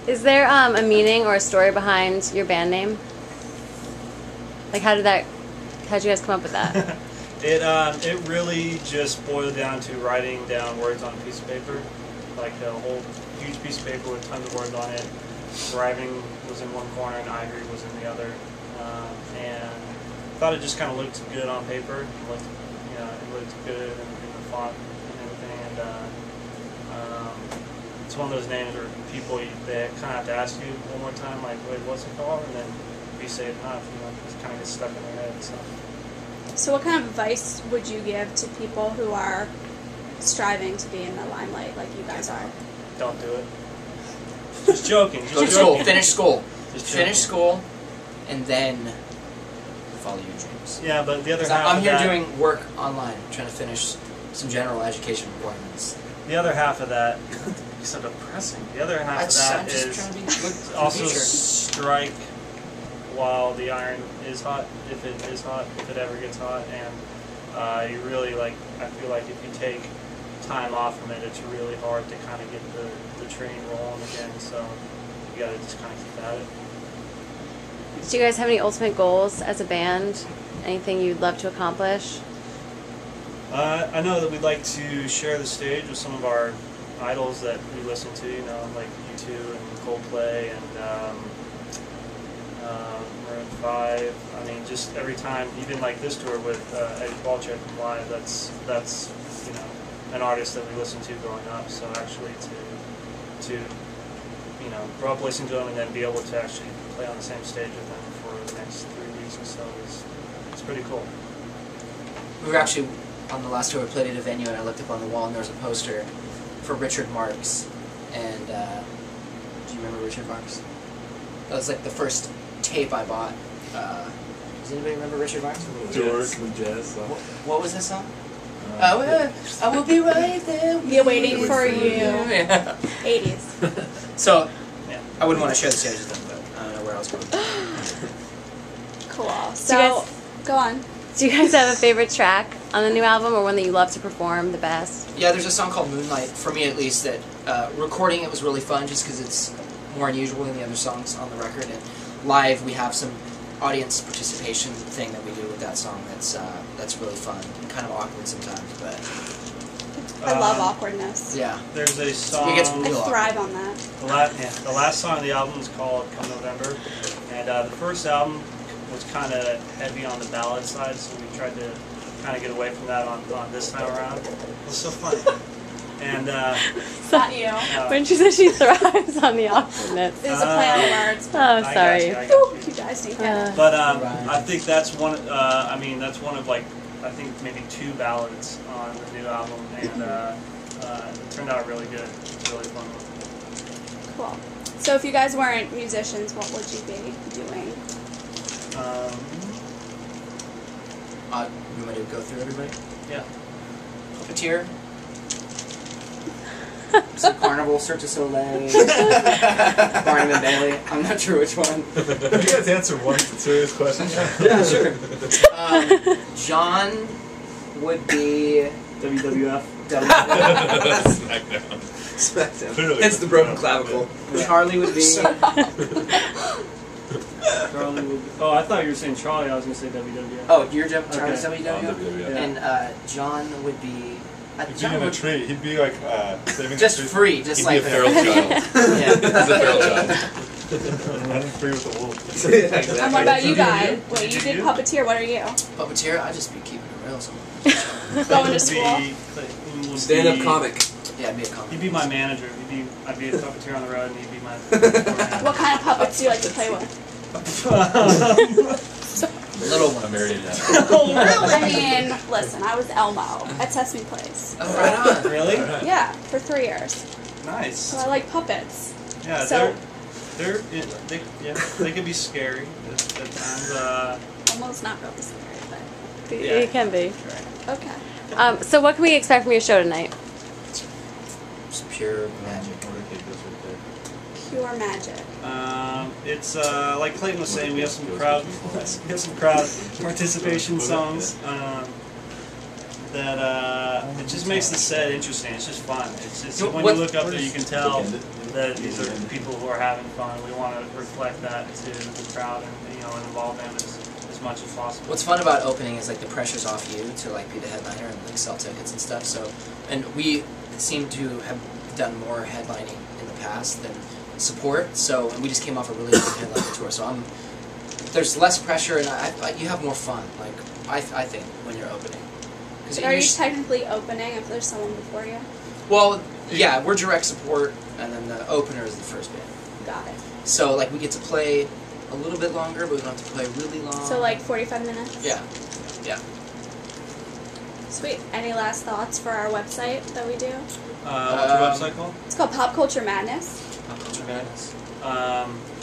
Is there a meaning or a story behind your band name? Like, how'd you guys come up with that? It really just boiled down to writing down words on a piece of paper, like a whole huge piece of paper with tons of words on it. Thriving was in one corner and Ivory was in the other, and I thought it just kind of looked good on paper. It looked, it looked good in the font and everything, and it's one of those names where people they kind of have to ask you one more time, like, wait, what's it called? And then if you say it enough, it kind of gets stuck in their head. So what kind of advice would you give to people who are striving to be in the limelight like you guys are? Don't do it. Just joking. Go to school. Finish school. Finish school, and then follow your dreams. Yeah, but the other half I'm of here that, doing work online, trying to finish some general education requirements. The other half of that is so depressing. The other half of that is also strike while the iron is hot, if it is hot, if it ever gets hot, and you really I feel like if you take time off from it, it's really hard to kind of get the train rolling again. So you got to just kind of keep at it. Do you guys have any ultimate goals as a band? Anything you'd love to accomplish? I know that we'd like to share the stage with some of our idols that we listen to, like U2 and Coldplay and Maroon 5. I mean, just every time, even like this tour with Eddie Balchek from Live, that's an artist that we listened to growing up. So actually to grow up listening to him and then be able to actually play on the same stage with him for the next 3 weeks or so is pretty cool. We were actually on the last tour. We played at a venue, and I looked up on the wall, and there was a poster for Richard Marx. And do you remember Richard Marx? That was like the first tape I bought. Does anybody remember Richard Marx? George with jazz. What was this song? I will be right there. Be waiting for you. Yeah. 80s. So, yeah, I wouldn't want to share the stage with them, but I don't know where else going. Cool. So, go on. Do you guys have a favorite track on the new album, or one that you love to perform the best? Yeah, there's a song called Moonlight, for me at least, that recording it was really fun just because it's more unusual than the other songs on the record. And live, we have some audience participation thing that we do with that song that's really fun and kind of awkward sometimes, but I love awkwardness. yeah. There's a song. It gets I real thrive awkward. on that. The last song of the album is called Come November, and the first album was kind of heavy on the ballad side, so we tried to kind of get away from that on this time around. It was so funny. And Not you. When she said she thrives on the awkwardness. It was a play on words. Oh, sorry. I got You guys didn't get it. But I think that's one. That's one of I think maybe 2 ballads on the new album, and it turned out really good. It's really fun. Cool. So if you guys weren't musicians, what would you be doing? You want to go through everybody? Yeah. Puppeteer. Some Carnival, Cirque du Soleil, Barnum and Bailey. I'm not sure which one. Can you guys answer one serious question? Yeah, sure. John would be WWF. Smackdown. Clearly. Hence the broken clavicle. Charlie would be. Charlie would. Oh, I thought you were saying Charlie. I was going to say WWF. Oh, you're Charlie's Okay. WWF? Yeah. And John would be. He'd be in a tree. He'd be like saving Just the tree. free, just He'd like be a feral child. Yeah. He's a feral child. Running free with the wolves. Yeah, exactly. And what about you guys? Wait, you did puppeteer. What are you? Puppeteer, I'd just be keeping it real. Going to school. Stand-up comic. Yeah, I'd be a comic. He'd be my manager. I'd be a puppeteer on the road, and he'd be my. What kind of puppets do you like to play with? Little one. I'm married now. Oh, really? I mean, listen, I was Elmo at Sesame Place. Oh, right on. Really? Yeah, for 3 years. Nice. So I like puppets. Yeah, So- they can be scary at times. Almost not really scary, but It can be. okay. So what can we expect from your show tonight? Just pure magic. Pure magic. It's like Clayton was saying, we have some crowd participation songs that it just makes the set interesting. It's just fun. It's just So when what- you look up there, you can tell that these are people who are having fun. We want to reflect that to the crowd and and involve them as much as possible. What's fun about opening is like the pressure's off you to like be the headliner and like sell tickets and stuff. So, and we seem to have done more headlining in the past than support. So, and we just came off a really good headliner tour. So there's less pressure and you have more fun. Like I think when you're opening. But are you technically opening if there's someone before you? Well, yeah, we're direct support, and then the opener is the first band. Got it. So like we get to play a little bit longer, but we don't have to play really long. So like 45 minutes? Yeah. Yeah. Sweet. Any last thoughts for our website that we do? What's your website called? It's called Pop Culture Madness. Pop Culture Madness.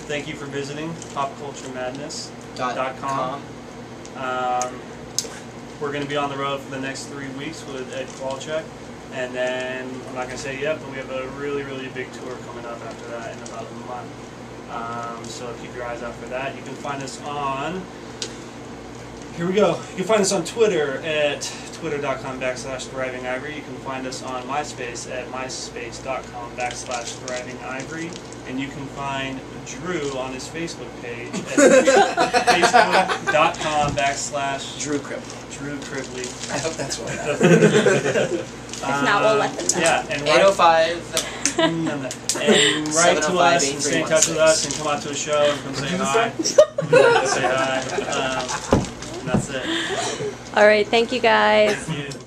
Thank you for visiting popculturemadness.com. We're going to be on the road for the next 3 weeks with Ed Kowalczyk. And then, I'm not going to say yet, but we have a really, really big tour coming up after that in about a month. So keep your eyes out for that. You can find us on, here we go. You can find us on Twitter at twitter.com/thrivingivory. You can find us on MySpace at myspace.com/thrivingivory. And you can find Drew on his Facebook page at facebook.com/Drew Cribley. Drew Cribley. I hope that's what If not, we'll let them know. Yeah, and 805. and write to us and stay in touch with us and come out to a show and come say hi. Say hi. And that's it. All right, thank you guys. Thank you.